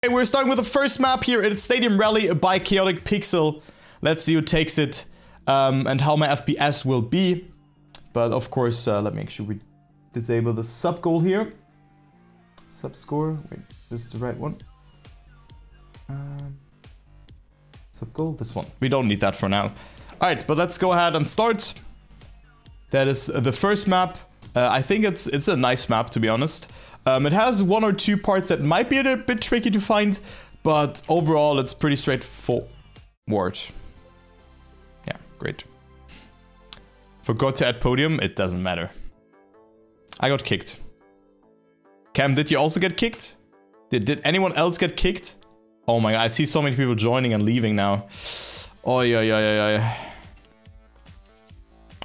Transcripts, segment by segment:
We're starting with the first map here. It's Stadium Rally by Chaotic Pixel. Let's see who takes it and how my FPS will be. But of course, let me make sure we disable the sub goal here. Sub score. Wait, this is the right one. Sub goal, this one. We don't need that for now. Alright, but let's go ahead and start. That is the first map. I think it's a nice map, to be honest. It has one or two parts that might be a bit tricky to find, but overall it's pretty straightforward. Yeah, great. Forgot to add podium, it doesn't matter. I got kicked. Cam, did you also get kicked? Did anyone else get kicked? Oh my god, I see so many people joining and leaving now. Oh yeah.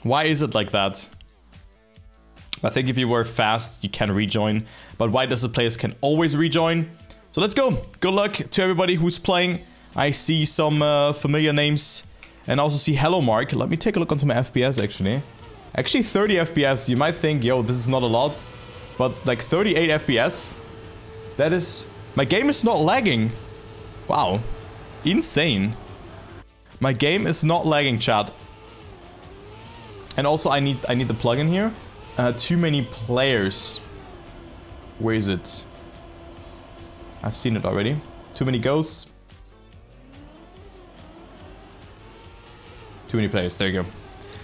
Why is it like that? I think if you were fast, you can rejoin. But why does the players can always rejoin? So let's go. Good luck to everybody who's playing. I see some familiar names. And also see Hello Mark. Let me take a look onto my FPS actually. Actually 30 FPS. You might think, yo, this is not a lot. But like 38 FPS. That is... My game is not lagging. Wow. Insane. My game is not lagging, chat. And also I need the plugin here. Too many players. Where is it? I've seen it already. Too many ghosts. Too many players. There you go.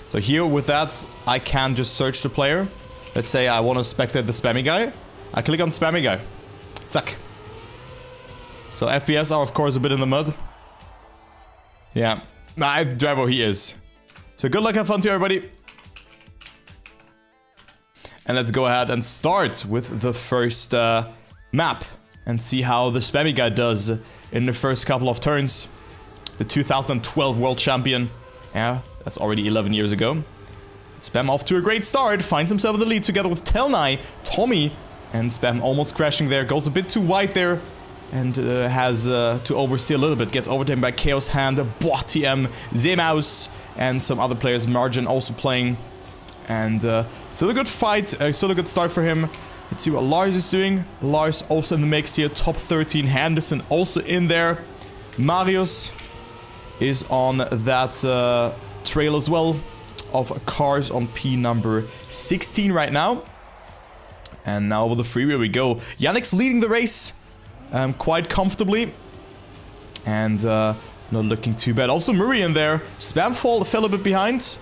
So here with that, I can just search the player. Let's say I want to spectate the spammy guy. I click on spammy guy. Zack. So FPS are of course a bit in the mud. Yeah. I drive where he is. So good luck, have fun to everybody. And let's go ahead and start with the first map and see how the spammy guy does in the first couple of turns. The 2012 world champion. Yeah, that's already 11 years ago. Spam off to a great start, finds himself in the lead together with Telnai, Tommy, and Spam almost crashing there, goes a bit too wide there, and has to oversteer a little bit, gets overtaken by Chaos Hand, Boatiem, Zemaus, and some other players, Margin also playing. And still a good fight, still a good start for him. Let's see what Lars is doing. Lars also in the mix here, top 13. Henderson also in there. Marius is on that trail as well of cars on P number 16 right now. And now with the freeway we go. Yannick's leading the race quite comfortably. And not looking too bad. Also Murray in there. Spam fell a bit behind.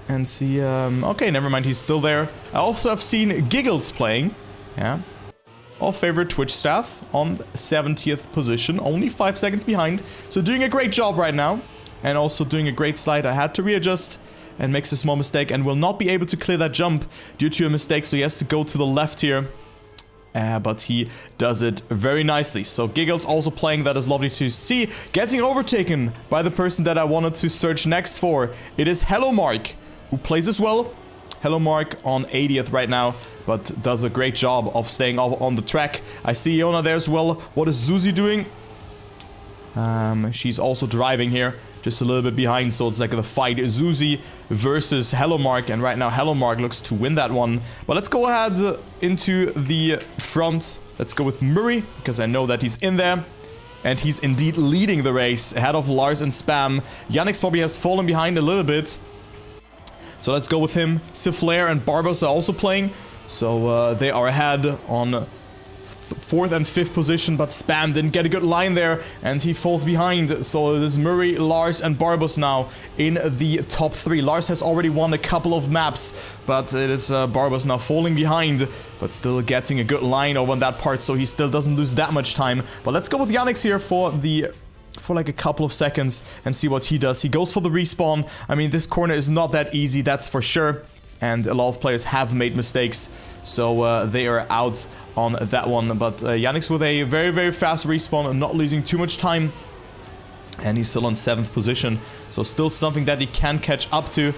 And see, okay, never mind, he's still there. I also have seen Giggles playing, yeah. Our favorite Twitch staff on 70th position, only 5 seconds behind. So doing a great job right now. And also doing a great slide. I had to readjust and makes a small mistake and will not be able to clear that jump due to a mistake. So he has to go to the left here. But he does it very nicely. So Giggles also playing, that is lovely to see. Getting overtaken by the person that I wanted to search next for. It is Hello Mark, who plays as well. Hello Mark on 80th right now, but does a great job of staying on the track. I see Iona there as well. What is Zuzi doing? She's also driving here, just a little bit behind, so it's like the fight Zuzi versus Hello Mark, and right now Hello Mark looks to win that one. But let's go ahead into the front. Let's go with Murray, because I know that he's in there. And he's indeed leading the race, ahead of Lars and Spam. Yannick probably has fallen behind a little bit. So let's go with him. Siflair and Barbos are also playing. So they are ahead on 4th and 5th position, but Spam didn't get a good line there, and he falls behind. So it is Murray, Lars, and Barbos now in the top 3. Lars has already won a couple of maps, but it is Barbos now falling behind, but still getting a good line over on that part, so he still doesn't lose that much time. But let's go with Yannick here for like a couple of seconds and see what he does. He goes for the respawn. I mean, this corner is not that easy, that's for sure. And a lot of players have made mistakes, so they are out on that one. But Yannick's with a very, very fast respawn and not losing too much time. And he's still on 7th position, so still something that he can catch up to.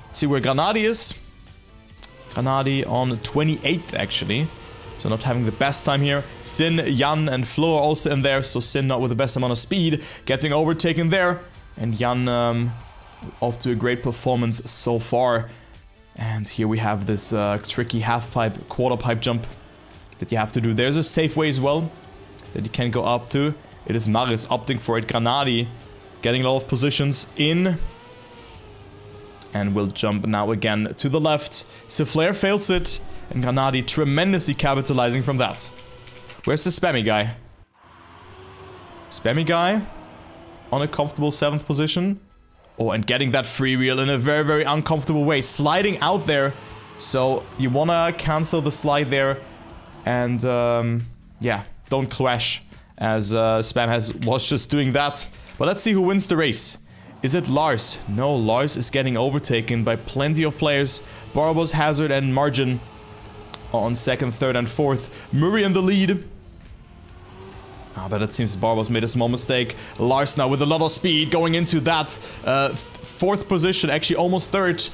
Let's see where Granadi is. Granadi on 28th, actually. So not having the best time here. Sin, Jan, and Flo are also in there, so Sin not with the best amount of speed. Getting overtaken there. And Jan off to a great performance so far. And here we have this tricky half-pipe, quarter-pipe jump that you have to do. There's a safe way as well. that you can go up to. It is Maris opting for it. Granadi getting a lot of positions in. And will jump now again to the left. Souffleur fails it. And Granadi tremendously capitalizing from that. Where's the spammy guy? Spammy guy on a comfortable 7th position. Oh, and getting that freewheel in a very, very uncomfortable way. Sliding out there. So you want to cancel the slide there. And yeah, don't clash as Spam was just doing that. But let's see who wins the race. Is it Lars? No, Lars is getting overtaken by plenty of players. Barbos, Hazard, and Margin on 2nd, 3rd, and 4th. Murray in the lead. But it seems Barbos made a small mistake. Lars now with a lot of speed going into that 4th position, actually almost 3rd.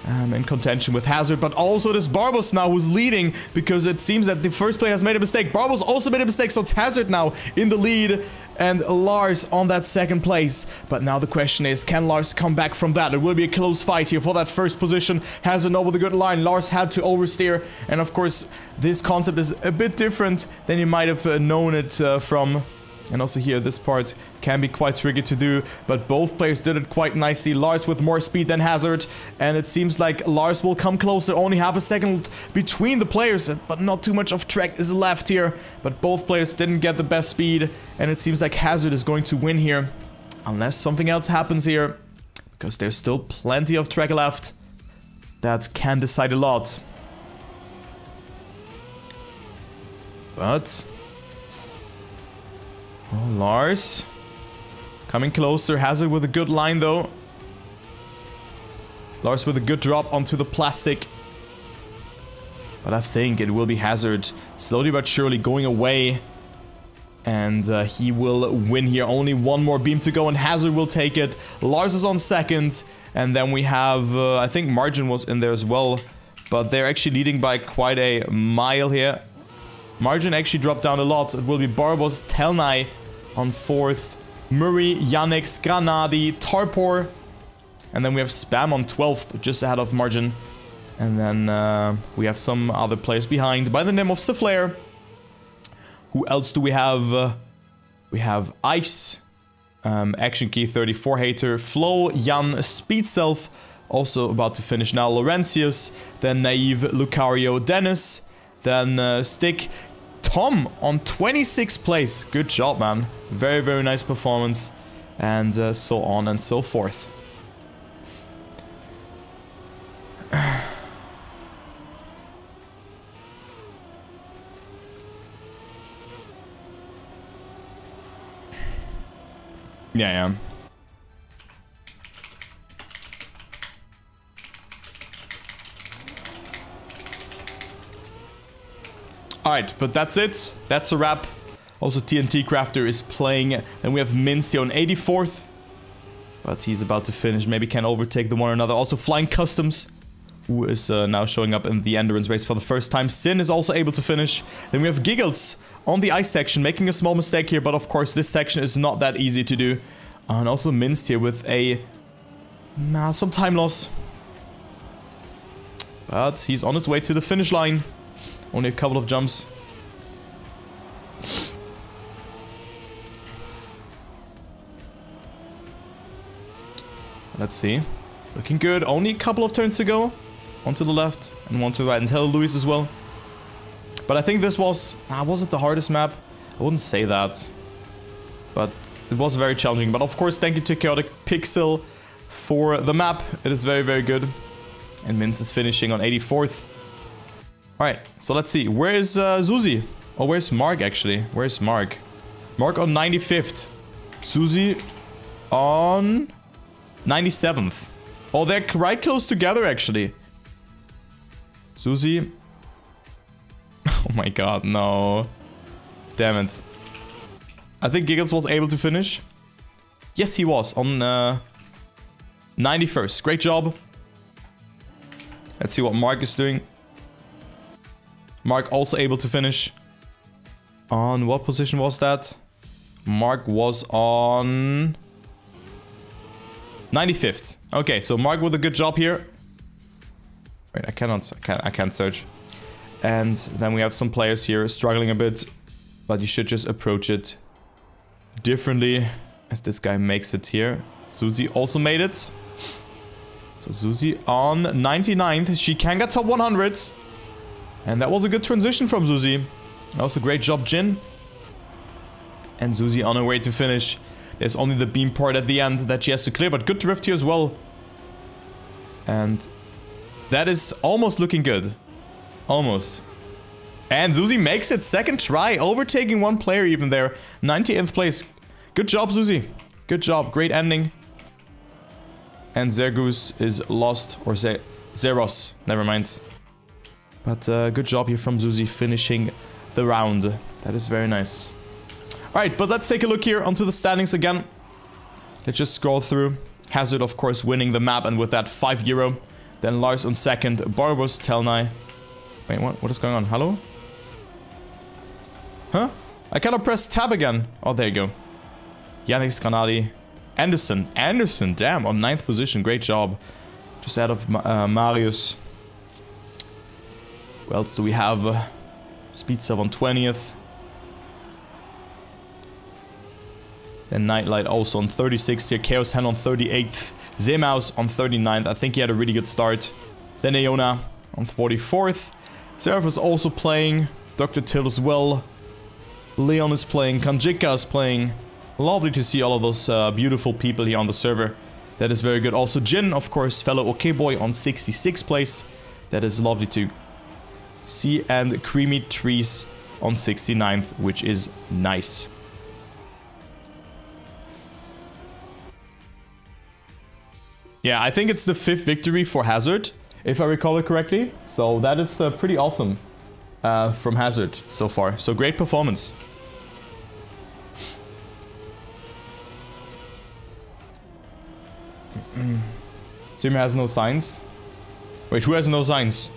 In contention with Hazard, but also this Barbos now who's leading because it seems that the first player has made a mistake. Barbos also made a mistake, so it's Hazard now in the lead and Lars on that 2nd place. But now the question is, can Lars come back from that? It will be a close fight here for that 1st position. Hazard now with a good line. Lars had to oversteer, and of course this concept is a bit different than you might have known it from. And also here, this part can be quite tricky to do, but both players did it quite nicely. Lars with more speed than Hazard, and it seems like Lars will come closer. Only half a second between the players, but not too much of track is left here. But both players didn't get the best speed, and it seems like Hazard is going to win here. Unless something else happens here, because there's still plenty of track left. That can decide a lot. But... oh, Lars coming closer. Hazard with a good line though. Lars with a good drop onto the plastic. But I think it will be Hazard slowly but surely going away. And he will win here. Only one more beam to go and Hazard will take it. Lars is on 2nd. And then we have, I think Margin was in there as well. But they're actually leading by quite a mile here. Margin actually dropped down a lot. It will be Barbos, Telnai on 4th. Murray, Yannick, Granadi, Tarpor. And then we have Spam on 12th, just ahead of Margin. And then we have some other players behind by the name of Souffleur. Who else do we have? We have Ice, Action Key 34 Hater, Flo, Jan, Speed Self. Also about to finish now, Laurentius. Then Naive, Lucario, Dennis. Then Stick, Tom on 26th place. Good job, man. Very, very nice performance. And so on and so forth. Yeah. Alright, but that's it. That's a wrap. Also, TNT Crafter is playing. Then we have Minst here on 84th. But he's about to finish. Maybe can overtake the one or another. Also, Flying Customs, who is now showing up in the endurance race for the first time. Sin is also able to finish. Then we have Giggles on the ice section, making a small mistake here. But of course, this section is not that easy to do. And also Minst here with a... some time loss. But he's on his way to the finish line. Only a couple of jumps. Let's see. Looking good. Only a couple of turns to go. One to the left and one to the right. And hello, Luis as well. But I think this was... wasn't the hardest map. I wouldn't say that. But it was very challenging. But of course, thank you to Chaotic Pixel for the map. It is very, very good. And Minz is finishing on 84th. Alright, so let's see. Where is Suzy? Oh, where's Mark, actually? Where's Mark? Mark on 95th. Suzy on 97th. Oh, they're right close together, actually. Suzy. Oh my god, no. Damn it. I think Giggles was able to finish. Yes, he was on 91st. Great job. Let's see what Mark is doing. Mark also able to finish. On what position was that? Mark was on 95th. Okay, so Mark with a good job here. Wait, I can't search. And then we have some players here struggling a bit. but you should just approach it differently as this guy makes it here. Susie also made it. So Susie on 99th. She can get top 100. And that was a good transition from Susie. That was a great job, Jin. And Susie on her way to finish. There's only the beam part at the end that she has to clear, but good drift here as well. And that is almost looking good. Almost. And Susie makes it second try, overtaking one player even there. 90th place. Good job, Susie. Good job. Great ending. And Zergus is lost. Or Zeros. Never mind. But good job here from Susie finishing the round. That is very nice. Alright, but let's take a look here onto the standings again. Let's just scroll through. Hazard, of course, winning the map, and with that 5 euro. Then Lars on second, Barbos, Telnai. Wait, what is going on? Hello? Huh? I cannot press tab again. Oh, there you go. Yannick Granadi. Anderson, damn, on 9th position. Great job. Just out of Marius. Who else do we have? Speedsav on 20th. Then Nightlight also on 36th here. Chaos Hen on 38th. Zemaus on 39th. I think he had a really good start. Then Aeona on 44th. Seraph is also playing. Dr. Till as well. Leon is playing. Kanjika is playing. Lovely to see all of those beautiful people here on the server. That is very good. Also Jin, of course, fellow OK Boy on 66th place. That is lovely to see. And Creamy Trees on 69th, which is nice. Yeah, I think it's the 5th victory for Hazard, if I recall it correctly. So that is pretty awesome from Hazard so far. So great performance. Streamer has no signs. Wait, who has no signs?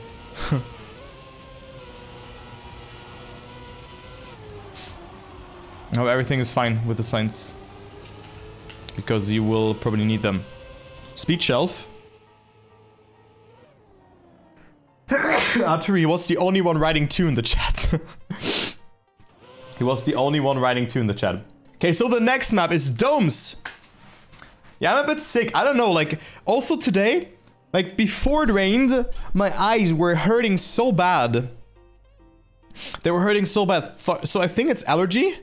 No, everything is fine with the signs. Because you will probably need them. Speed shelf. Archery was the only one writing 2 in the chat. He was the only one writing 2 in the chat. Okay, so the next map is Domes. Yeah, I'm a bit sick. I don't know, like, also today, like, before it rained, my eyes were hurting so bad. They were hurting so bad. So I think it's allergy.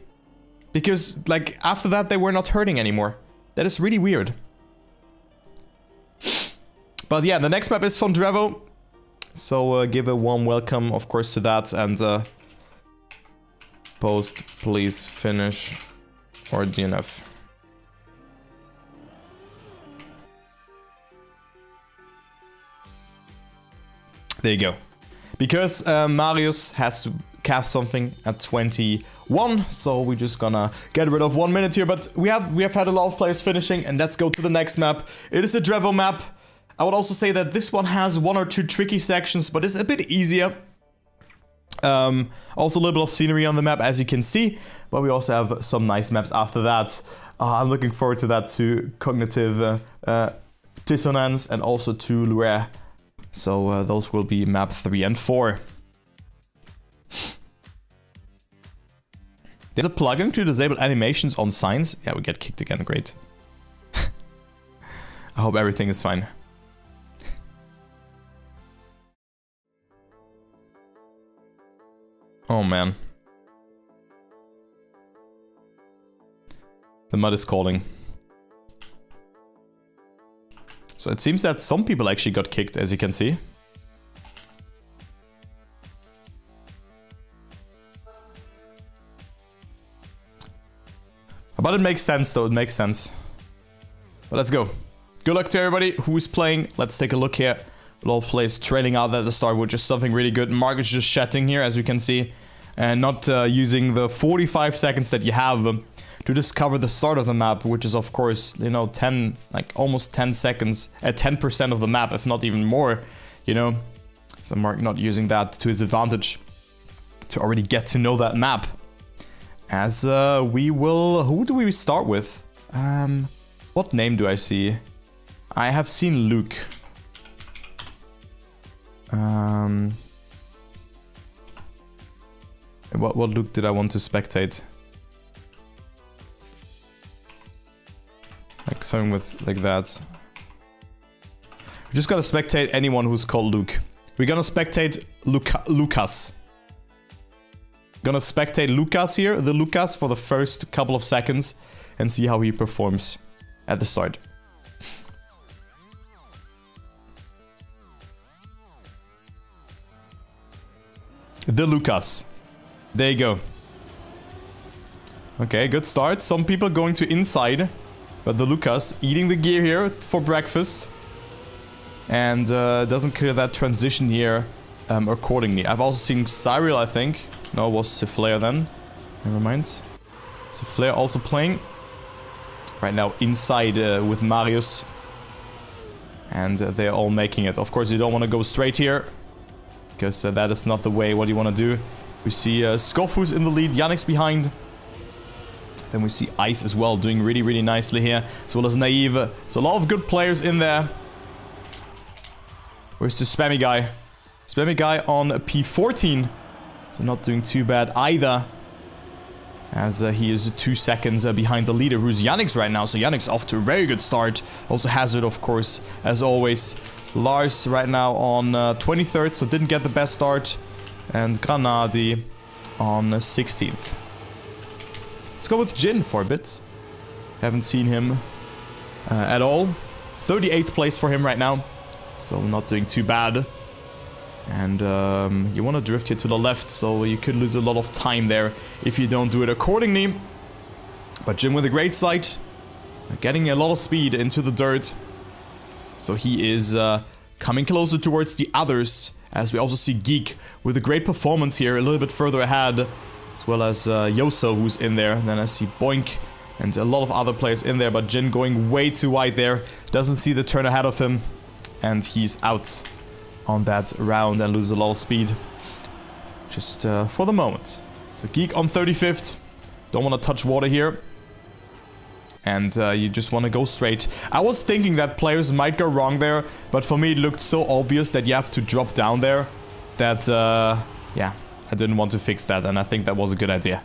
Because, like, after that, they were not hurting anymore. That is really weird. But yeah, the next map is from Drevo. So give a warm welcome, of course, to that. And post, please finish, or DNF. There you go. Because Marius has to cast something at 21, so we're just gonna get rid of 1 minute here. But we have had a lot of players finishing, and let's go to the next map. It is a Drevo map. I would also say that this one has 1 or 2 tricky sections, but it's a bit easier. Also a little bit of scenery on the map, as you can see, but we also have some nice maps after that. I'm looking forward to that, to Cognitive Dissonance and also to Lure. So those will be map 3 and 4. There's a plugin to disable animations on signs. Yeah, we get kicked again, great. I hope everything is fine. Oh man. The mud is calling. So it seems that some people actually got kicked, as you can see. But it makes sense, though. It makes sense. But let's go. Good luck to everybody who's playing. Let's take a look here. A lot of players trailing out at the start, which is something really good. Mark is just chatting here, as you can see. And not using the 45 seconds that you have to discover the start of the map, which is, of course, you know, 10, like almost 10 seconds at 10% of the map, if not even more, you know. So Mark not using that to his advantage to already get to know that map. As we will... Who do we start with? What name do I see? I have seen Luke. What Luke did I want to spectate? Like something with like that. We just gotta spectate anyone who's called Luke. We're gonna spectate Lucas. Gonna spectate Lucas here, the Lucas, for the first couple of seconds and see how he performs at the start. The Lucas. There you go. Okay, good start. Some people going to inside, but the Lucas eating the gear here for breakfast. And doesn't clear that transition here accordingly. I've also seen Cyril, I think. No, it was Siflair then. Never mind. Siflair also playing. Right now inside with Marius. And they're all making it. Of course, you don't want to go straight here. Because that is not the way what you want to do. We see Skofus in the lead. Yannick's behind. Then we see Ice as well doing really, really nicely here. As well as Naive. There's a lot of good players in there. Where's the spammy guy? Spammy guy on P14. So not doing too bad either. As he is 2 seconds behind the leader, who's Yannick's right now. So Yannick's off to a very good start. Also Hazard, of course, as always. Lars right now on 23rd, so didn't get the best start. And Granadi on 16th. Let's go with Jin for a bit. Haven't seen him at all. 38th place for him right now. So not doing too bad. And you want to drift here to the left, so you could lose a lot of time there if you don't do it accordingly. But Jim with a great sight, getting a lot of speed into the dirt. So he is coming closer towards the others, as we also see Geek with a great performance here, a little bit further ahead, as well as Yoso, who's in there. Then I see Boink and a lot of other players in there, but Jin going way too wide there, doesn't see the turn ahead of him, and he's out on that round and loses a lot of speed. Just for the moment. So Geek on 35th. Don't want to touch water here. And you just want to go straight. I was thinking that players might go wrong there, but for me it looked so obvious that you have to drop down there that, yeah, I didn't want to fix that, and I think that was a good idea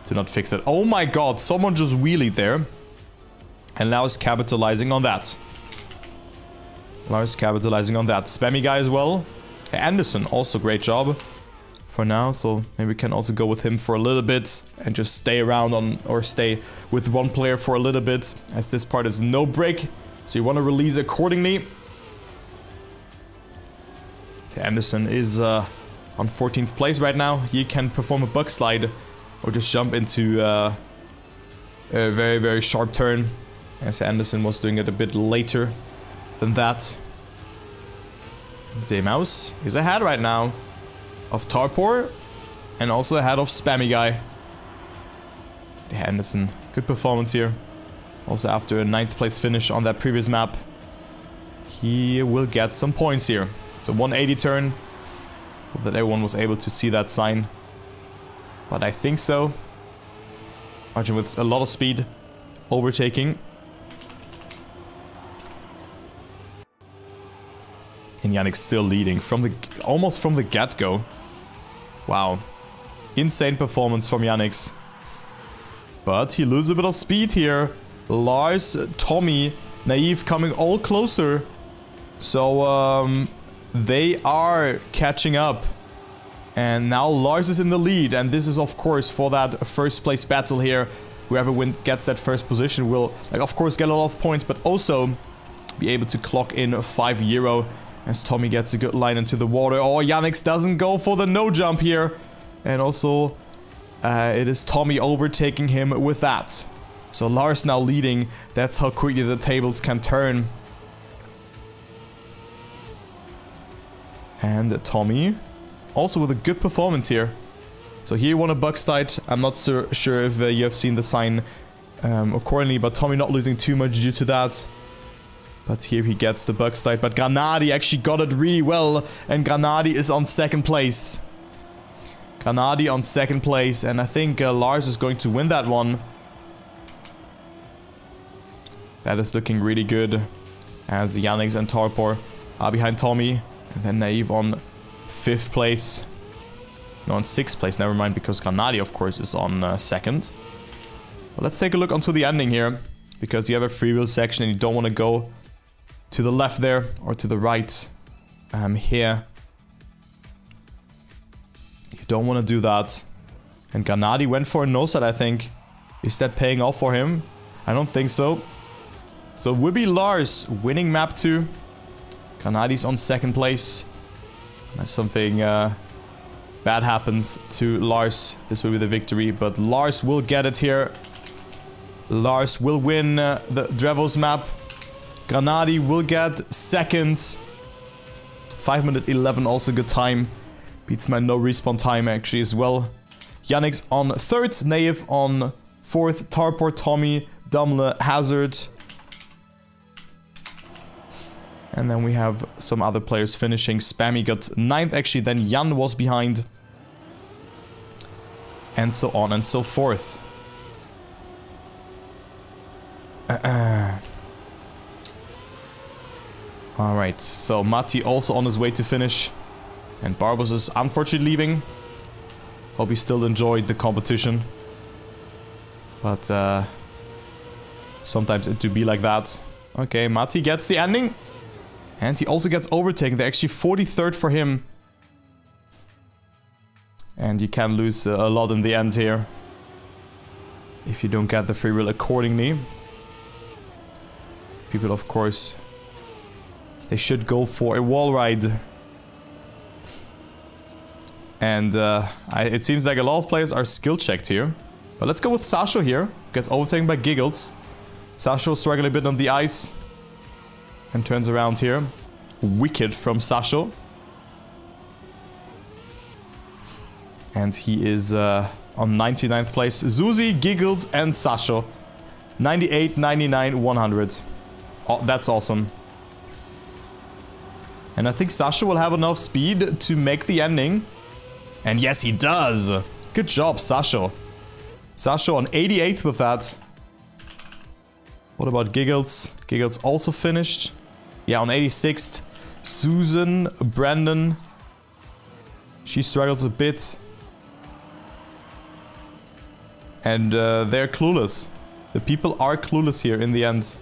to not fix it. Oh my god, someone just wheelied there. And now is capitalizing on that. Lars capitalizing on that. Spammy guy as well. Anderson, also great job for now. So maybe we can also go with him for a little bit and just stay around on, or stay with one player for a little bit, as this part is no break. So you want to release accordingly. Okay, Anderson is on 14th place right now. He can perform a bug slide or just jump into a very, very sharp turn, as Anderson was doing it a bit later than that. Zaymouse is ahead right now of Tarpor and also ahead of Spammy Guy. Anderson, good performance here. Also after a 9th place finish on that previous map, he will get some points here. So 180 turn. Hope that everyone was able to see that sign. But I think so. Margin with a lot of speed. Overtaking. And Yannick's still leading from the almost from the get-go. Wow. Insane performance from Yannick's. But he loses a bit of speed here. Lars, Tommy, Naive coming all closer. So they are catching up. And now Lars is in the lead. And this is of course for that first place battle here. Whoever gets that first position will, like, of course get a lot of points, but also be able to clock in €5. As Tommy gets a good line into the water. Oh, Yannick's doesn't go for the no jump here. And also, it is Tommy overtaking him with that. So Lars now leading. That's how quickly the tables can turn. And Tommy also with a good performance here. So here you want a bug slide. I'm not so sure if you have seen the sign accordingly, but Tommy not losing too much due to that. But here he gets the bug slide. But Granadi actually got it really well. And Granadi is on 2nd place. Granadi on 2nd place. And I think Lars is going to win that one. That is looking really good. As Yannick and Tarpor are behind Tommy. And then Naive on 5th place. No, in 6th place, never mind, because Granadi, of course, is on 2nd. But let's take a look onto the ending here, because you have a freewheel section and you don't want to go to the left there or to the right here. You don't want to do that. And Granadi went for a no-side, I think. Is that paying off for him? I don't think so. So it will be Lars winning map 2. Granadi's on 2nd place. Unless something bad happens to Lars, this will be the victory. But Lars will get it here. Lars will win the Drevos map. Granadi will get 2nd. 5 minute 11, also good time. Beats my no respawn time actually as well. Yannick's on 3rd. Naive on 4th. Tarpor, Tommy, Dumle, Hazard. And then we have some other players finishing. Spammy got 9th actually, then Jan was behind. And so on and so forth. Alright, so Matti also on his way to finish. And Barbos is unfortunately leaving. Hope he still enjoyed the competition. But sometimes it do be like that. Okay, Matti gets the ending. And he also gets overtaken. They're actually 43rd for him. And you can lose a lot in the end here. If you don't get the free wheel accordingly. People, of course, they should go for a wall ride. And it seems like a lot of players are skill checked here. But let's go with Sasho here. Gets overtaken by Giggles. Sasho struggling a bit on the ice. And turns around here. Wicked from Sasho. And he is on 99th place. Zuzi, Giggles, and Sasho. 98, 99, 100. Oh, that's awesome. And I think Sasho will have enough speed to make the ending. And yes, he does. Good job, Sasho. Sasho on 88th with that. What about Giggles? Giggles also finished. Yeah, on 86th. Susan, Brandon. She struggles a bit. And they're clueless. The people are clueless here in the end.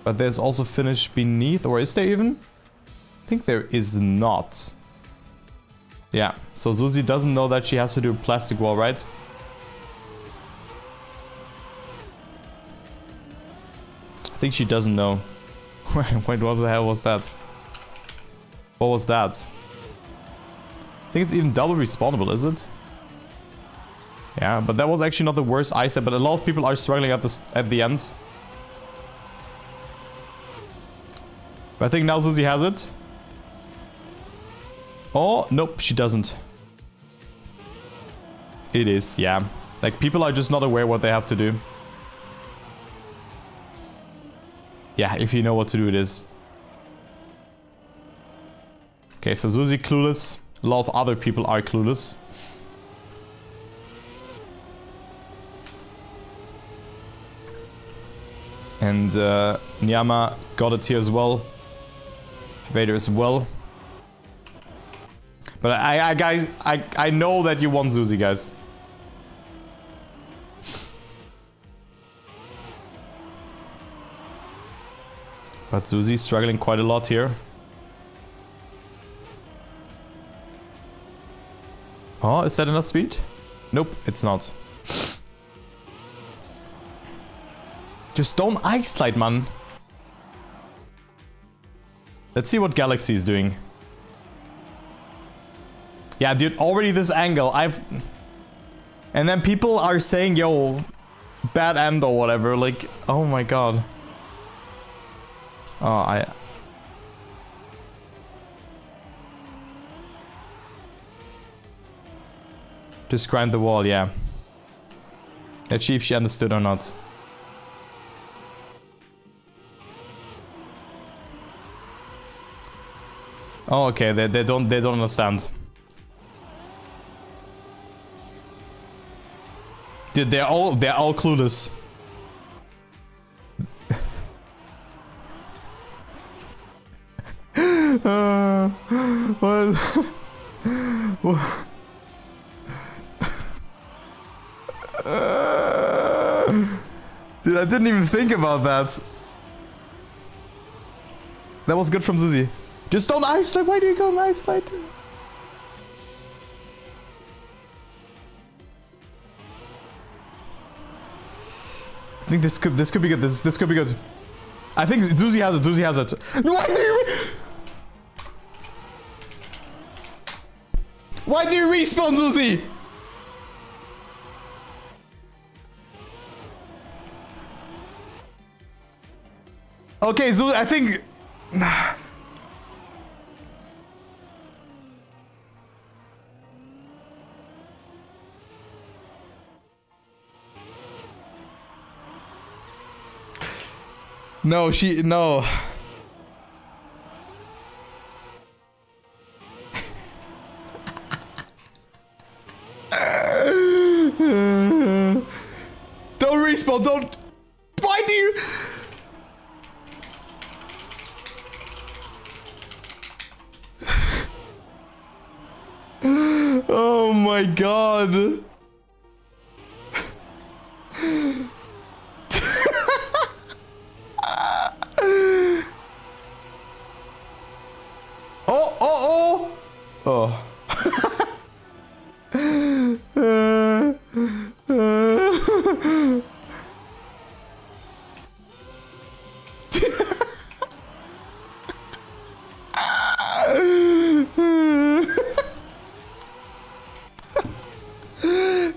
But there's also finish beneath. Or is there even? I think there is not. Yeah, so Susie doesn't know that she has to do a plastic wall, right? I think she doesn't know. Wait, what the hell was that? What was that? I think it's even double respawnable, is it? Yeah, but that was actually not the worst ice step, but a lot of people are struggling at the end. But I think now Susie has it. Oh, nope, she doesn't. It is, yeah. Like, people are just not aware what they have to do. Yeah, if you know what to do, it is. Okay, so Susie clueless. A lot of other people are clueless. And Nyama got it here as well. Vader as well. But guys, I know that you want Susie, guys. But Susie's struggling quite a lot here. Oh, is that enough speed? Nope, it's not. Just don't ice slide, man. Let's see what Galaxy is doing. Yeah, dude, already this angle, and then people are saying, yo, bad end or whatever, like, oh my god. Oh, just grind the wall, yeah. Let's see if she understood or not. Oh, okay, they don't understand. Dude, they're all clueless. Dude, I didn't even think about that. That was good from Susie. Just don't ice slide. Why do you go on ice slide? I think this could be good. This could be good. I think Susie has it. Susie has it. Why do you respawn, Susie? Okay, Susie, I think. No, no. Don't respawn, don't. Why do you? Oh my god. Oh.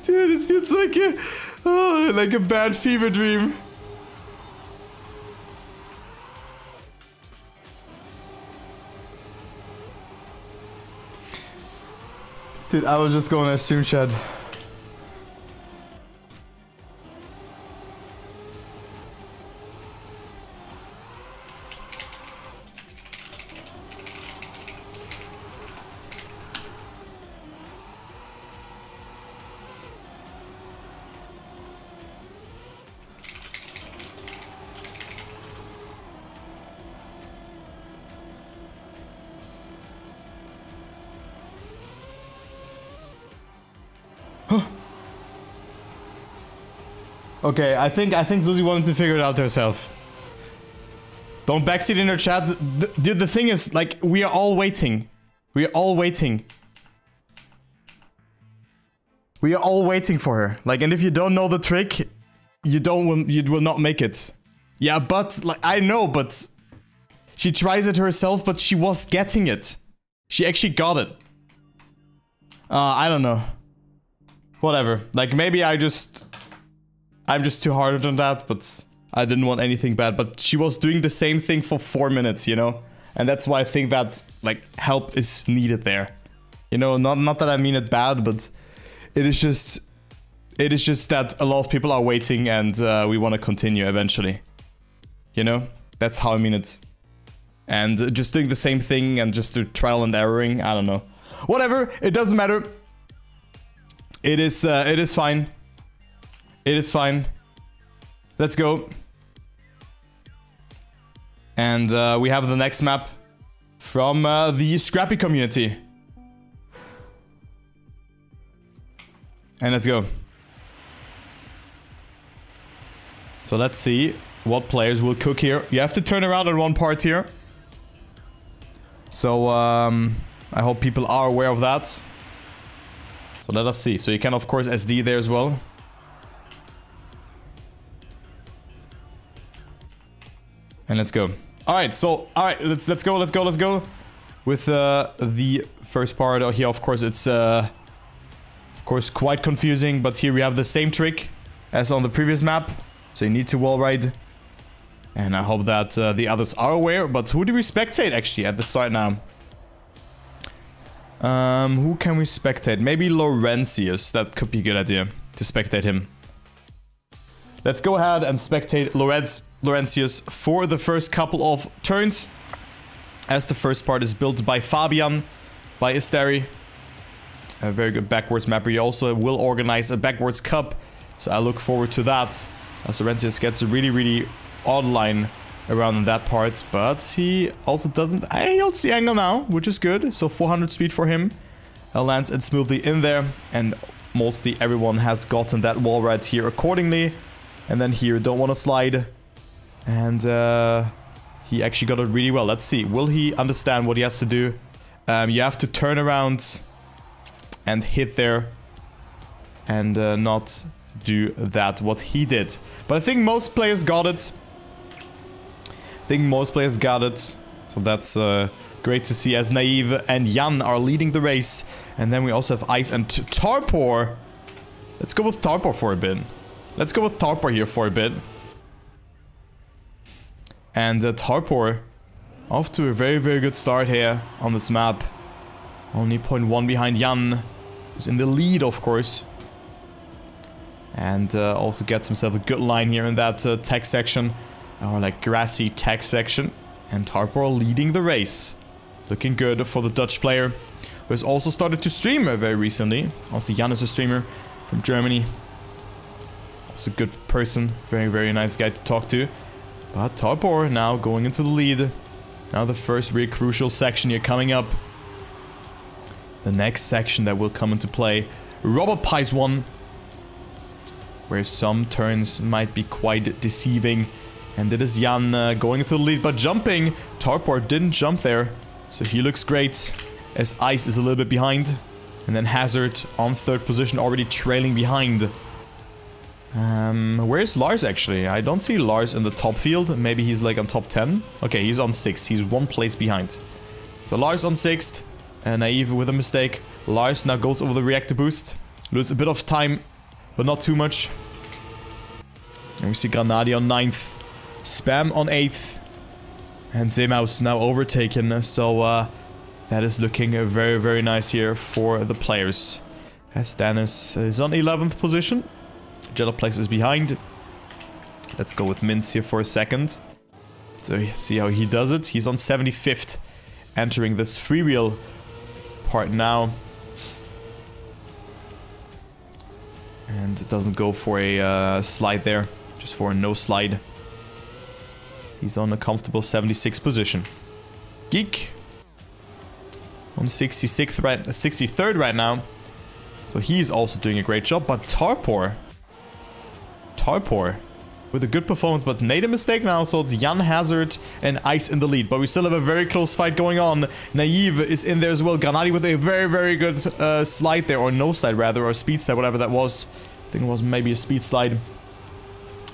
Dude, it feels like a bad fever dream. Dude, I was just going to stream chat. Okay, I think Susie wanted to figure it out herself. Don't backseat in her chat. Dude, the thing is, like, we are all waiting. We are all waiting. We are all waiting for her. Like, and if you don't know the trick, you will not make it. Yeah, but like I know, but she tries it herself, but she was getting it. She actually got it. I don't know. Whatever. Like, maybe I'm just too hard on that, but I didn't want anything bad. But she was doing the same thing for 4 minutes, you know? And that's why I think that, like, help is needed there. You know, not that I mean it bad, but it is just that a lot of people are waiting and we want to continue eventually. You know? That's how I mean it. And just doing the same thing and just trial and erroring, I don't know. Whatever, it doesn't matter. It is fine. It is fine. Let's go. And we have the next map from the Scrappy community. And let's go. So let's see what players will cook here. You have to turn around on one part here. So I hope people are aware of that. So let us see. So you can of course SD there as well. And let's go. All right, so let's go with the first part here. Of course, it's of course quite confusing, but here we have the same trick as on the previous map. So you need to wall ride, and I hope that the others are aware. But who do we spectate actually at the start now? Who can we spectate? Maybe Laurentius. That could be a good idea to spectate him. Let's go ahead and spectate Laurentius for the first couple of turns, as the first part is built by Fabian, by Isteri. A very good backwards mapper. He also will organize a backwards cup, so I look forward to that. As Laurentius gets a really odd line around that part, but he also doesn't. He holds the angle now, which is good. So 400 speed for him. Lands it smoothly in there, and mostly everyone has gotten that wall right here accordingly. And then here, don't want to slide. And he actually got it really well. Let's see. Will he understand what he has to do? You have to turn around and hit there. And not do that, what he did. But I think most players got it. So that's great to see, as Naive and Jan are leading the race. And then we also have Ice and Tarpor. Let's go with Tarpor for a bit. Let's go with Tarpor here for a bit. And Tarpor off to a very, very good start here on this map. Only 0.1 behind Jan, who's in the lead, of course. And also gets himself a good line here in that tech section. Or like grassy tech section. And Tarpor leading the race. Looking good for the Dutch player, who has also started to stream very recently. Also Jan is a streamer from Germany. Also a good person. Very, very nice guy to talk to. But Tarpor now going into the lead. Now the first really crucial section here coming up. The next section that will come into play. Robot Pies 1. Where some turns might be quite deceiving. And it is Jan going into the lead, but jumping. Tarpor didn't jump there, so he looks great. As Ice is a little bit behind. And then Hazard on third position, already trailing behind. Where's Lars actually? I don't see Lars in the top field. Maybe he's like on top 10. Okay, he's on 6th. He's one place behind. So Lars on 6th. Naive with a mistake. Lars now goes over the reactor boost. Loses a bit of time, but not too much. And we see Granadi on 9th. Spam on 8th. And Zemaus now overtaken. So that is looking very, very nice here for the players. As Dennis is on 11th position. Jeloplex is behind. Let's go with Mince here for a second. So see how he does it. He's on 75th. Entering this freewheel part now. And it doesn't go for a slide there. Just for a no slide. He's on a comfortable 76th position. Geek. On 63rd right now. So he's also doing a great job. But Tarpor with a good performance, but made a mistake now. So it's Jan, Hazard and Ice in the lead. But we still have a very close fight going on. Naive is in there as well. Granadi with a very, very good slide there. Or no slide rather. Or speed slide, whatever that was. I think it was maybe a speed slide.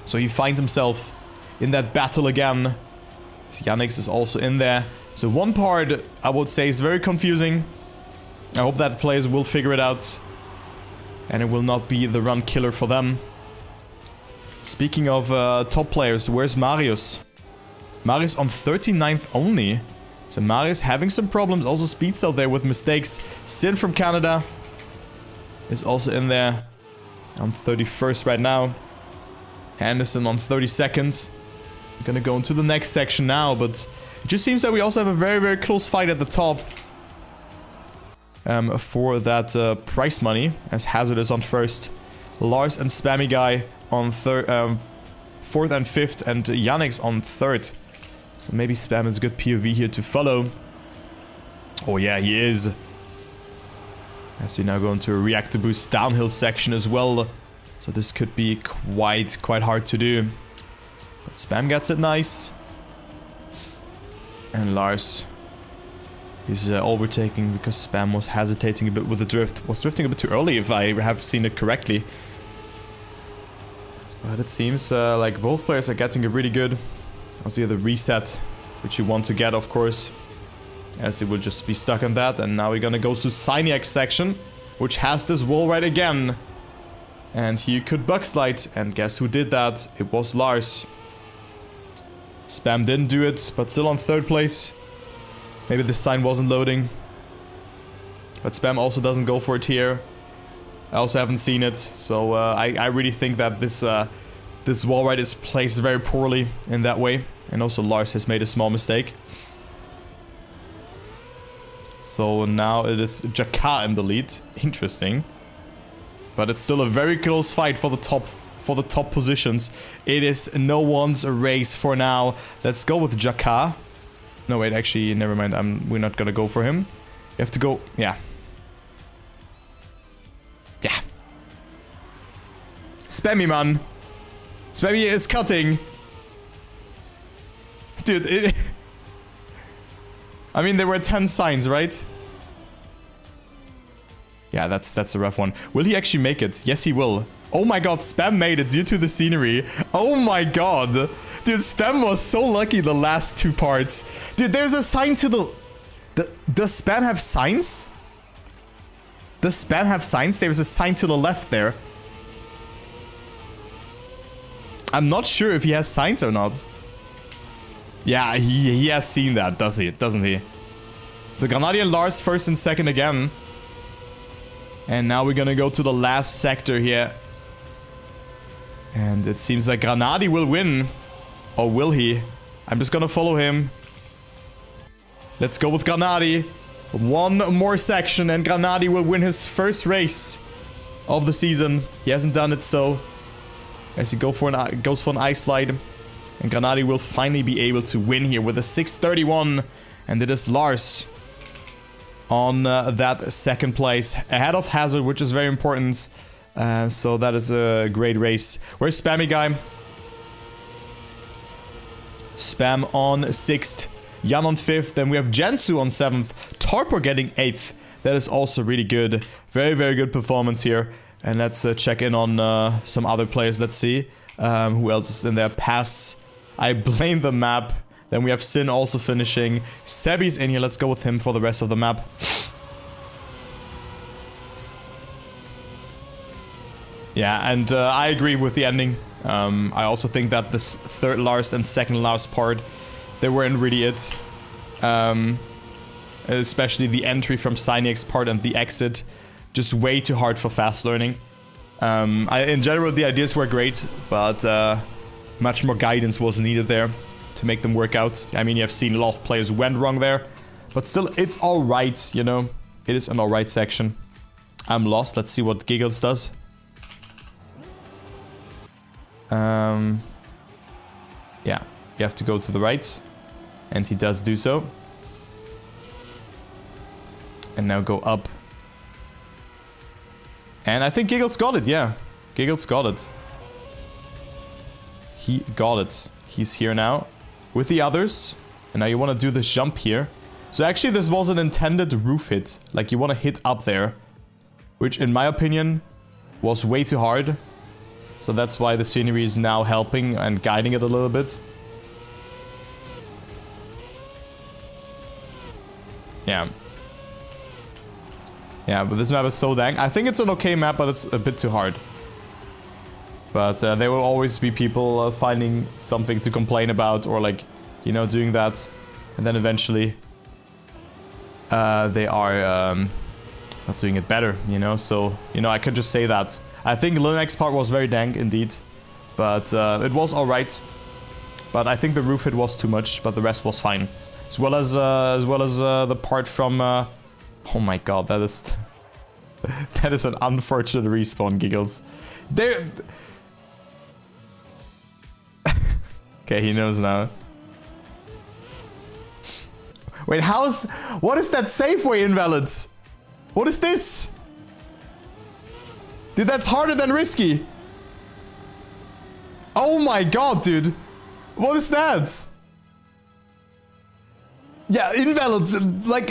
So he finds himself in that battle again. Yannick is also in there. So one part, I would say, is very confusing. I hope that players will figure it out. And it will not be the run killer for them. Speaking of top players, where's Marius? Marius on 39th only. So Marius having some problems. Also Speeds out there with mistakes. Sin from Canada is also in there. On 31st right now. Anderson on 32nd. I'm gonna go into the next section now, but it just seems that we also have a very, very close fight at the top. For that prize money, as Hazard is on first. Lars and Spammy Guy on 4th and 5th, and Yannick's on 3rd. So maybe Spam is a good POV here to follow. Oh yeah, he is. As we now go into a reactor boost downhill section as well. So this could be quite hard to do. But Spam gets it nice. And Lars is overtaking because Spam was hesitating a bit with the drift. Was drifting a bit too early if I have seen it correctly. But it seems like both players are getting it really good. Also the reset, which you want to get, of course. As it will just be stuck on that. And now we're gonna go to Cyniac section, which has this wall right again. And he could bug slide. And guess who did that? It was Lars. Spam didn't do it, but still on 3rd place. Maybe the sign wasn't loading. But Spam also doesn't go for it here. I also haven't seen it. So I really think that this wall ride is placed very poorly in that way. And also Lars has made a small mistake. So now it is Jaka in the lead. Interesting. But it's still a very close fight for the top positions. It is no one's race for now. Let's go with Jaka. No, wait, actually, never mind. We're not gonna go for him. You have to go... Yeah. Yeah. Spammy, man. Spammy is cutting. Dude, I mean, there were 10 signs, right? Yeah, that's a rough one. Will he actually make it? Yes, he will. Oh my god, Spam made it due to the scenery. Oh my god. Dude, Spam was so lucky the last 2 parts. Dude, there's a sign to the... Does Spam have signs? Does Spam have signs? There was a sign to the left there. I'm not sure if he has signs or not. Yeah, he has seen that, doesn't he? So Granadi and Lars first and second again. And now we're gonna go to the last sector here. And it seems like Granadi will win. Or will he? I'm just gonna follow him. Let's go with Granadi. One more section and Granadi will win his first race of the season. He hasn't done it, so as he goes for an ice slide. And Granadi will finally be able to win here with a 6:31. And it is Lars on that second place. Ahead of Hazard, which is very important. So that is a great race. Where's Spammy guy? Spam on 6th. Jan on 5th. Then we have Jensu on 7th. Tarpor getting 8th. That is also really good. Very, very good performance here. And let's check in on some other players. Let's see. Who else is in there? Pass. I blame the map. Then we have Sin also finishing. Sebi's in here. Let's go with him for the rest of the map. Yeah, and I agree with the ending. I also think that this third last and second last part, they weren't really it. Especially the entry from Cyniac's part and the exit. Just way too hard for fast learning. In general, the ideas were great, but much more guidance was needed there to make them work out. I mean, you have seen a lot of players went wrong there, but still, it's alright, you know? It is an alright section. I'm lost. Let's see what Giggles does. Yeah, you have to go to the right, and he does do so. And now go up. And I think Giggles got it, yeah. Giggles got it. He got it. He's here now with the others. And now you want to do this jump here. So actually this was an intended roof hit. Like you want to hit up there. Which in my opinion was way too hard. So that's why the scenery is now helping and guiding it a little bit. Yeah. Yeah, but this map is so dang. I think it's an okay map, but it's a bit too hard. But there will always be people finding something to complain about or like, you know, doing that. And then eventually they are not doing it better, you know? So, you know, I could just say that. I think Linux part was very dank indeed. But it was alright. But I think the roof hit was too much, but the rest was fine. As well as the part from... oh my god, that is... that is an unfortunate respawn, Giggles. There... Okay, he knows now. Wait, how's... What is that Safeway invalids? What is this? Dude, that's harder than risky. Oh my god, dude. What is that? Yeah, invalids, like...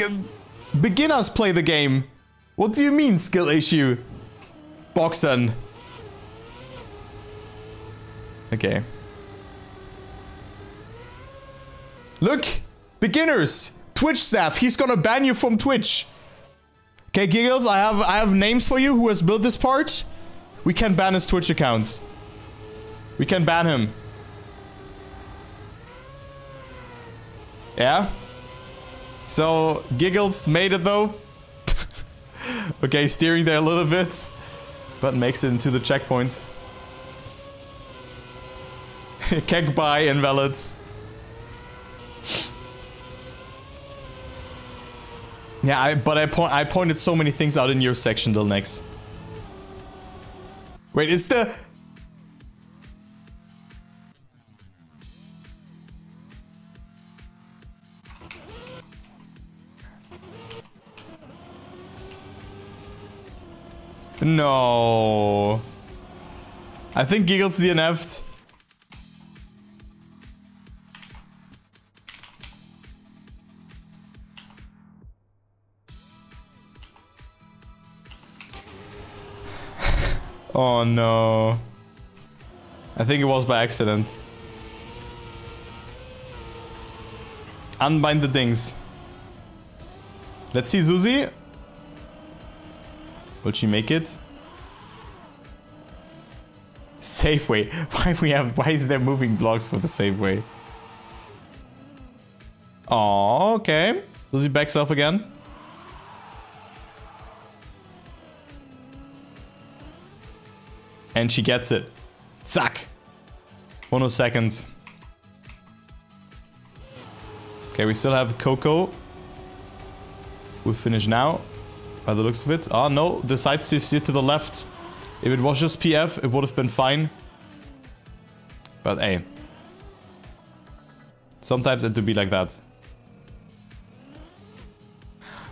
beginners play the game. What do you mean, skill issue? Boxen. Okay. Look! Beginners! Twitch staff, he's gonna ban you from Twitch. Okay, Giggles, I have names for you who has built this part. We can ban his Twitch account. We can ban him. Yeah? So, Giggles made it though. Okay, steering there a little bit. But makes it into the checkpoint. Keg by invalids. Yeah, I pointed so many things out in your section, Dilnex. Wait, is the... No. I think Giggles DNF'd. Oh no. I think it was by accident. Unbind the things. Let's see Susie. Will she make it? Safe way. Why is there moving blocks for the safe way? Oh, okay. Susie backs off again. And she gets it. Zack. 1 seconds. Okay, we still have Coco. We'll finish now. By the looks of it. Oh no, decides to steer to the left. If it was just PF, it would have been fine. But hey. Sometimes it do be like that.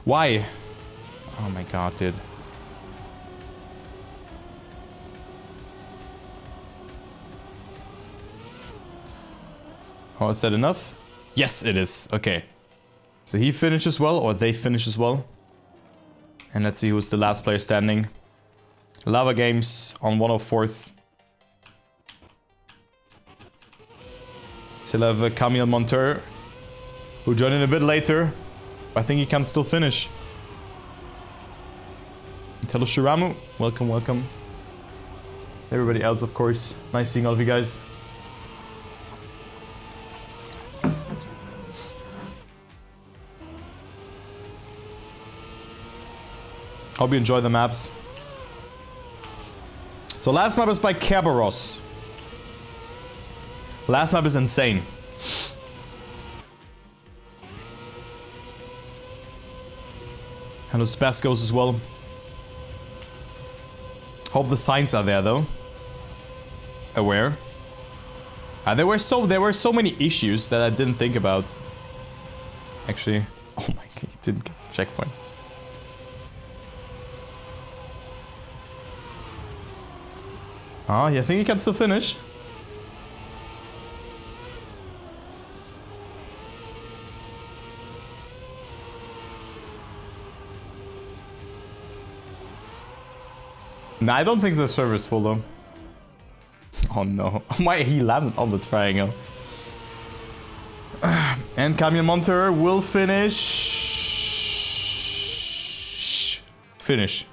Why? Oh my god, dude. Oh, is that enough? Yes, it is. Okay. So he finishes well, or they finish as well. And let's see who's the last player standing. Lava Games on 104th. Still have Camille Monteur, who joined in a bit later. I think he can still finish. Telo Shiramu, welcome, welcome. Everybody else, of course. Nice seeing all of you guys. Hope you enjoy the maps. So last map is by Kerberos. Last map is insane. Hello Spascos as well. Hope the signs are there though. Aware. There were so many issues that I didn't think about. Actually, oh my god, he didn't get the checkpoint. Oh, you think he can still finish? Nah, I don't think the server is full though. Oh no. Why he landed on the triangle? And Camille Monteur will finish. Finish.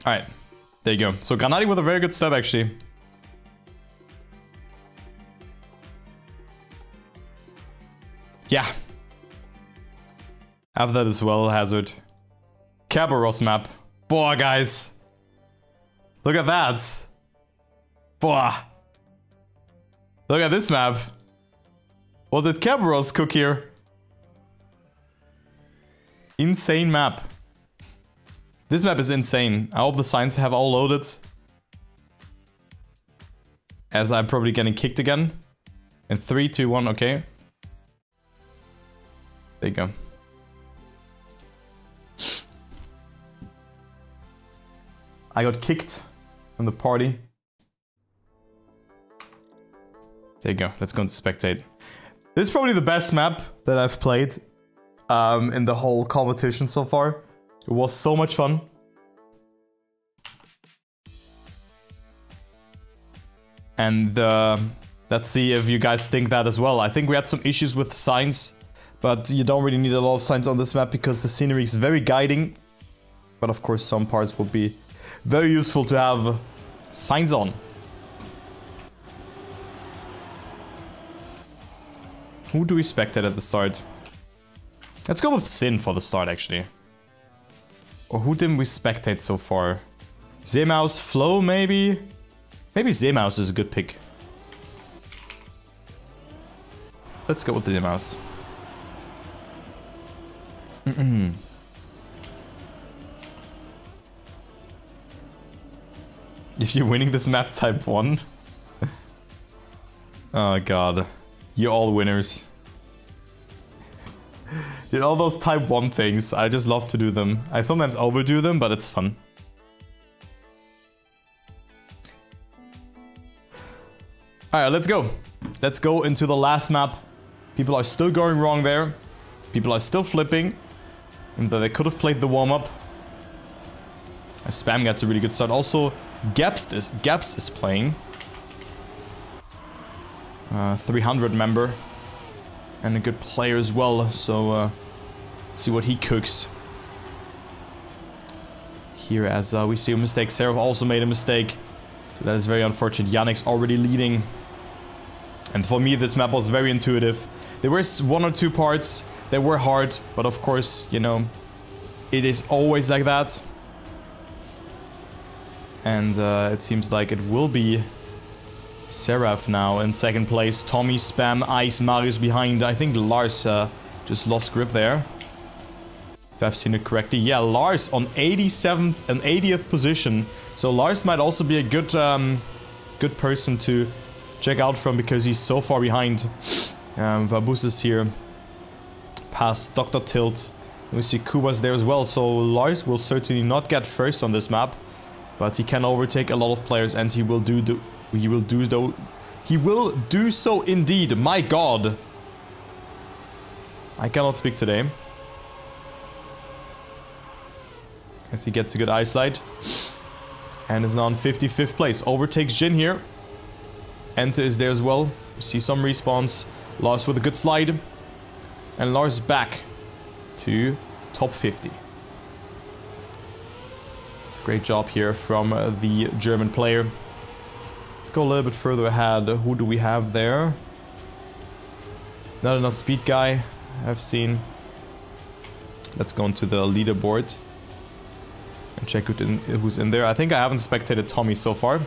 Alright, there you go. So Granati with a very good step actually. Yeah. Have that as well, Hazard. Kerberos map. Boah, guys. Look at that. Boah. Look at this map. What did Kerberos cook here? Insane map. This map is insane. I hope the signs have all loaded. As I'm probably getting kicked again. In 3, 2, 1, okay. There you go. I got kicked from the party. There you go. Let's go into spectate. This is probably the best map that I've played in the whole competition so far. It was so much fun. And let's see if you guys think that as well. I think we had some issues with signs, but you don't really need a lot of signs on this map because the scenery is very guiding. But of course some parts would be very useful to have signs on. Who do we spectate at the start? Let's go with Sin for the start actually. Or who didn't we spectate so far? Zemaus, Flo, maybe? Maybe Zemaus is a good pick. Let's go with Zemaus. If you're winning this map, type 1. Oh god. You're all winners. You know, all those type 1 things, I just love to do them. I sometimes overdo them, but it's fun. Alright, let's go. Let's go into the last map. People are still going wrong there. People are still flipping. And they could have played the warm-up. Spam gets a really good start. Also, Gaps is playing. 300 member. And a good player as well. So, let's see what he cooks. Here, as we see a mistake. Seraph also made a mistake. So that is very unfortunate. Yannick's already leading. And for me, this map was very intuitive. There were 1 or 2 parts that were hard. But of course, you know, it is always like that. And it seems like it will be Seraph now in 2nd place. Tommy, Spam, Ice, Marius behind. I think Lars just lost grip there. If I've seen it correctly. Yeah, Lars on 87th and 80th position. So Lars might also be a good good person to check out from because he's so far behind. Vabus is here. Past Dr. Tilt. We see Kuba's there as well. So Lars will certainly not get first on this map. But he can overtake a lot of players and he will do so indeed. My god. I cannot speak today. As he gets a good ice slide. And is now in 55th place. Overtakes Jin here. Enter is there as well. You see some respawns. Lars with a good slide. And Lars back to top 50. Great job here from the German player. Let's go a little bit further ahead. Who do we have there? Not enough speed guy, I've seen. Let's go into the leaderboard and check who's in there. I think I haven't spectated Tommy so far.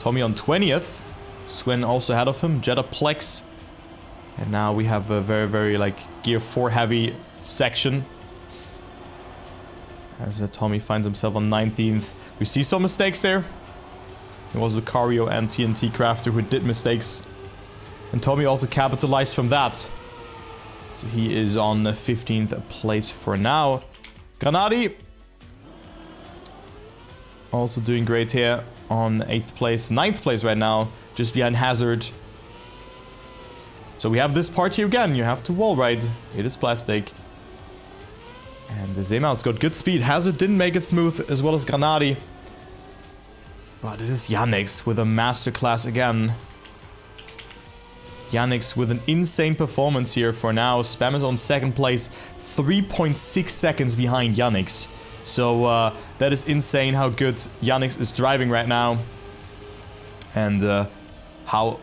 Tommy on 20th. Swen also ahead of him. Jetaplex. And now we have a very, very like gear 4 heavy section. As Tommy finds himself on 19th. We see some mistakes there. It was Lucario and TNT Crafter who did mistakes. And Tommy also capitalized from that. So he is on the 15th place for now. Granadi. Also doing great here on 8th place. 9th place right now. Just behind Hazard. So we have this part here again. You have to wall ride. It is plastic. And the Zema's got good speed. Hazard didn't make it smooth as well as Granadi. But it is Yannick's with a masterclass again. Yannick's with an insane performance here for now. Spam is on 2nd place. 3.6 seconds behind Yannick's. So that is insane how good Yannick's is driving right now. And how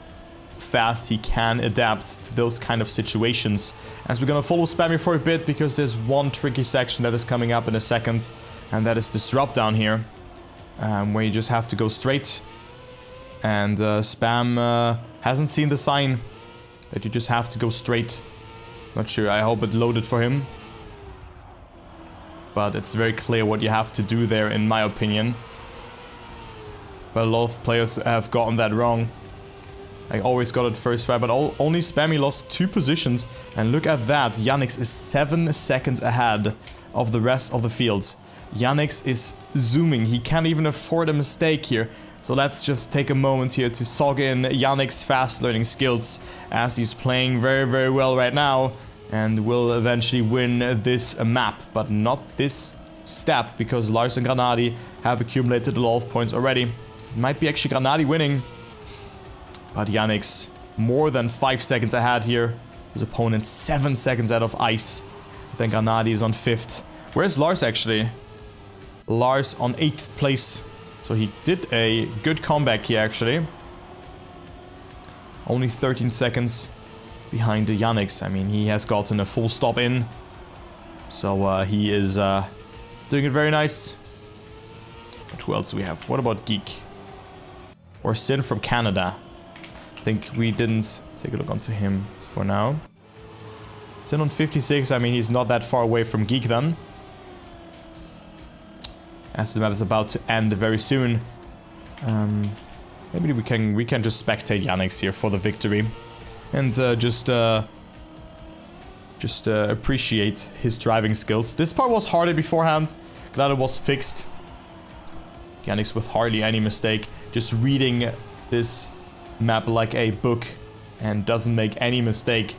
fast he can adapt to those kind of situations. As we're gonna follow Spammy for a bit because there's one tricky section that is coming up in a second, and that is this drop down here, where you just have to go straight. And Spam hasn't seen the sign that you just have to go straight. Not sure, I hope it loaded for him. But it's very clear what you have to do there in my opinion. But a lot of players have gotten that wrong. I always got it first right, but only Spammy lost 2 positions. And look at that, Yannick's is 7 seconds ahead of the rest of the field. Yannick's is zooming, he can't even afford a mistake here. So let's just take a moment here to soak in Yannick's fast learning skills, as he's playing very, very well right now. And will eventually win this map, but not this step, because Lars and Granadi have accumulated a lot of points already. It might be actually Granadi winning. But Yannick's more than 5 seconds ahead here. His opponent 7 seconds out of ice. I think Granadi is on 5th. Where's Lars actually? Lars on 8th place. So he did a good comeback here actually. Only 13 seconds behind the Yannick's. I mean, he has gotten a full stop in. So he is doing it very nice. But who else do we have? What about Geek? Or Sin from Canada? I think we didn't take a look onto him for now. Sin on 56, I mean, he's not that far away from Geek then. As the map is about to end very soon. Maybe we can just spectate Yannick's here for the victory. And just appreciate his driving skills. This part was harder beforehand. Glad it was fixed. Yannick's with hardly any mistake. Just reading this map like a book and doesn't make any mistake.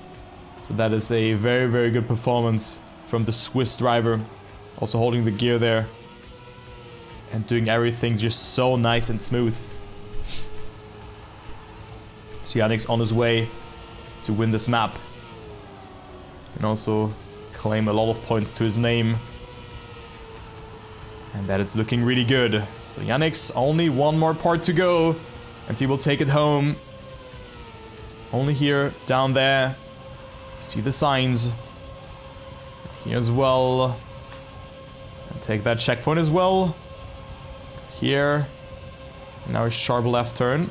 So that is a very, very good performance from the Swiss driver. Also holding the gear there. And doing everything just so nice and smooth. So Yannick's on his way to win this map. And also claim a lot of points to his name. And that is looking really good. So Yannick's only one more part to go. And he will take it home. Only here, down there. See the signs. Here as well. And take that checkpoint as well. Here. And now a sharp left turn.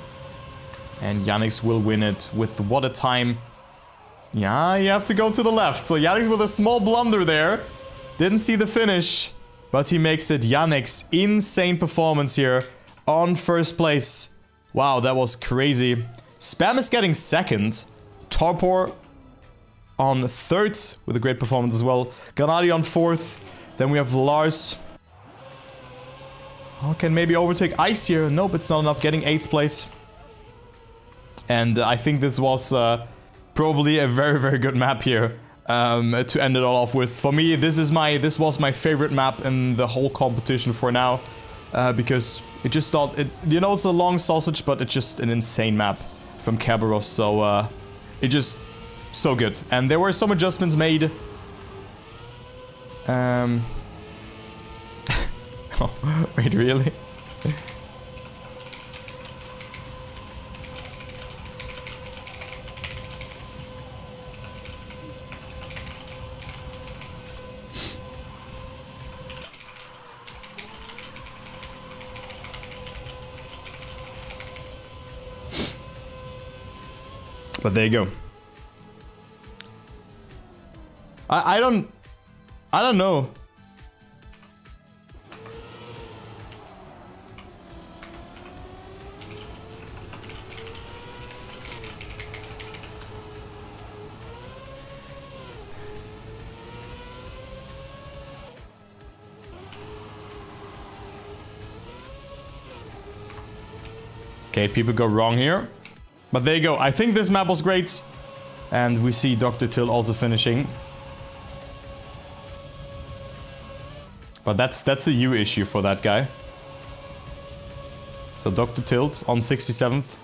And Yannick's will win it with what a time. Yeah, you have to go to the left. So Yannick's with a small blunder there. Didn't see the finish. But he makes it. Yannick's insane performance here on first place. Wow, that was crazy. Spam is getting second. Torpor on third with a great performance as well. Granadi on fourth. Then we have Lars. Oh, can maybe overtake Ice here. Nope, it's not enough. Getting 8th place. And I think this was probably a very, very good map here to end it all off with. For me, this was my favorite map in the whole competition for now. Because it just thought, you know, it's a long sausage, but it's just an insane map from Kerberos. So it just so good. And there were some adjustments made. Oh, wait, really? But there you go. I don't know. Okay, people go wrong here. But there you go. I think this map was great. And we see Dr. Till also finishing. But that's a U issue for that guy. So Dr. Tilt on 67th.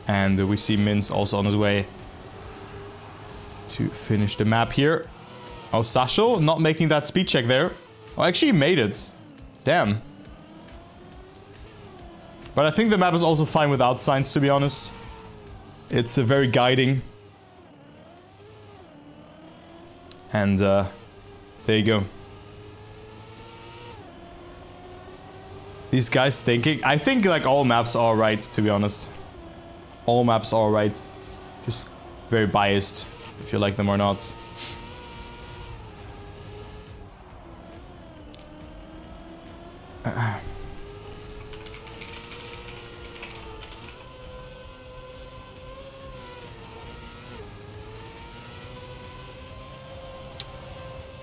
And we see Minz also on his way to finish the map here. Oh, Sasho not making that speed check there. Oh, actually he made it. Damn. But I think the map is also fine without signs, to be honest. It's very guiding. And there you go. These guys thinking. I think like all maps are right, to be honest. All maps are right. Just very biased, if you like them or not.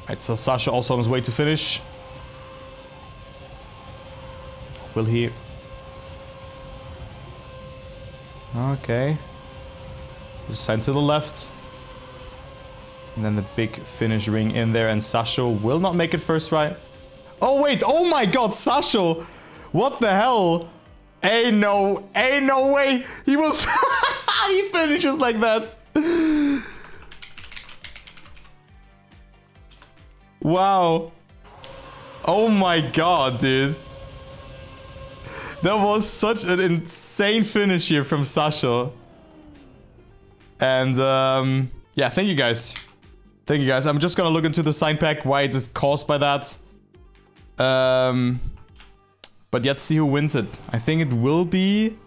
Right, so Sasha also on his way to finish. Will he? Okay. Just sign to the left. And then the big finish ring in there, and Sasha will not make it first, right? Oh wait, oh my god, Sasha! What the hell? Ain't no way! He will he finishes like that! Wow. Oh my god, dude. That was such an insane finish here from Sasha. And yeah, thank you guys. Thank you guys. I'm just gonna look into the sign pack, why it is caused by that. But let's see who wins it. I think it will be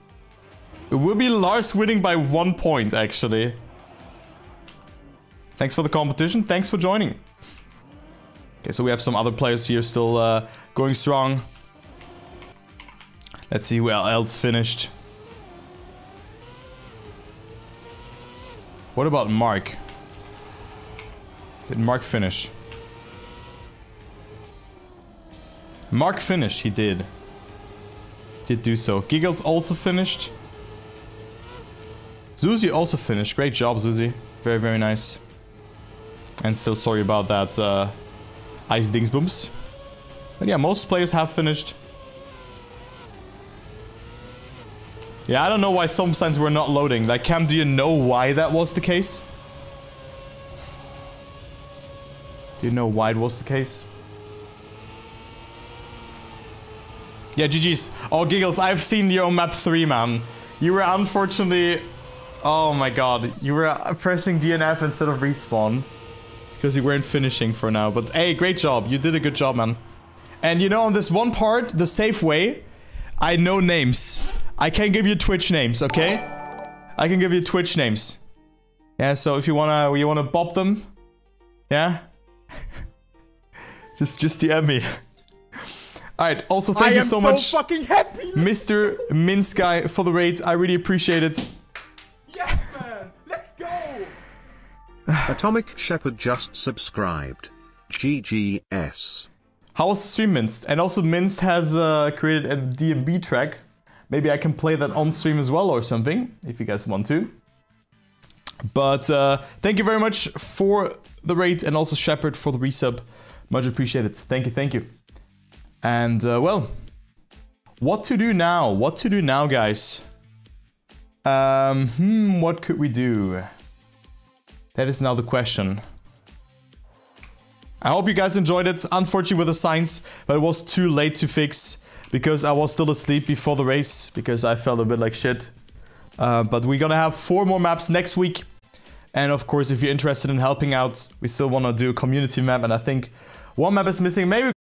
Lars winning by 1 point, actually. Thanks for the competition. Thanks for joining. Okay, so we have some other players here still going strong. Let's see who else finished. What about Mark? Did Mark finish? Mark finished, he did. Did do so. Giggles also finished. Zuzi also finished. Great job, Zuzi. Very, very nice. And still sorry about that ice dingsbooms. But yeah, most players have finished. Yeah, I don't know why some signs were not loading. Like, Cam, do you know why that was the case? Do you know why it was the case? Yeah, GG's. Oh, Giggles, I've seen your map 3, man. You were unfortunately... Oh my god. You were pressing DNF instead of respawn. Because you weren't finishing for now. But hey, great job. You did a good job, man. And you know, on this one part, the safe way, I know names. I can give you Twitch names, okay? I can give you Twitch names. Yeah, so if you wanna bop them, yeah? just DM me. Alright, also thank you so much, fucking happy, Mr. Minsky, for the raid. I really appreciate it. Yes, man! Let's go! Atomic Shepherd just subscribed. GGS. How was the stream, Minst? And also Minst has created a DMB track. Maybe I can play that on stream as well or something, if you guys want to. But thank you very much for the raid, and also Shepherd for the resub. Much appreciated. Thank you, thank you. And well, what to do now? What to do now, guys? What could we do? That is now the question. I hope you guys enjoyed it. Unfortunately with the signs, but it was too late to fix. Because I was still asleep before the race. Because I felt a bit like shit. But we're gonna have 4 more maps next week. And of course, if you're interested in helping out, we still want to do a community map. And I think one map is missing. Maybe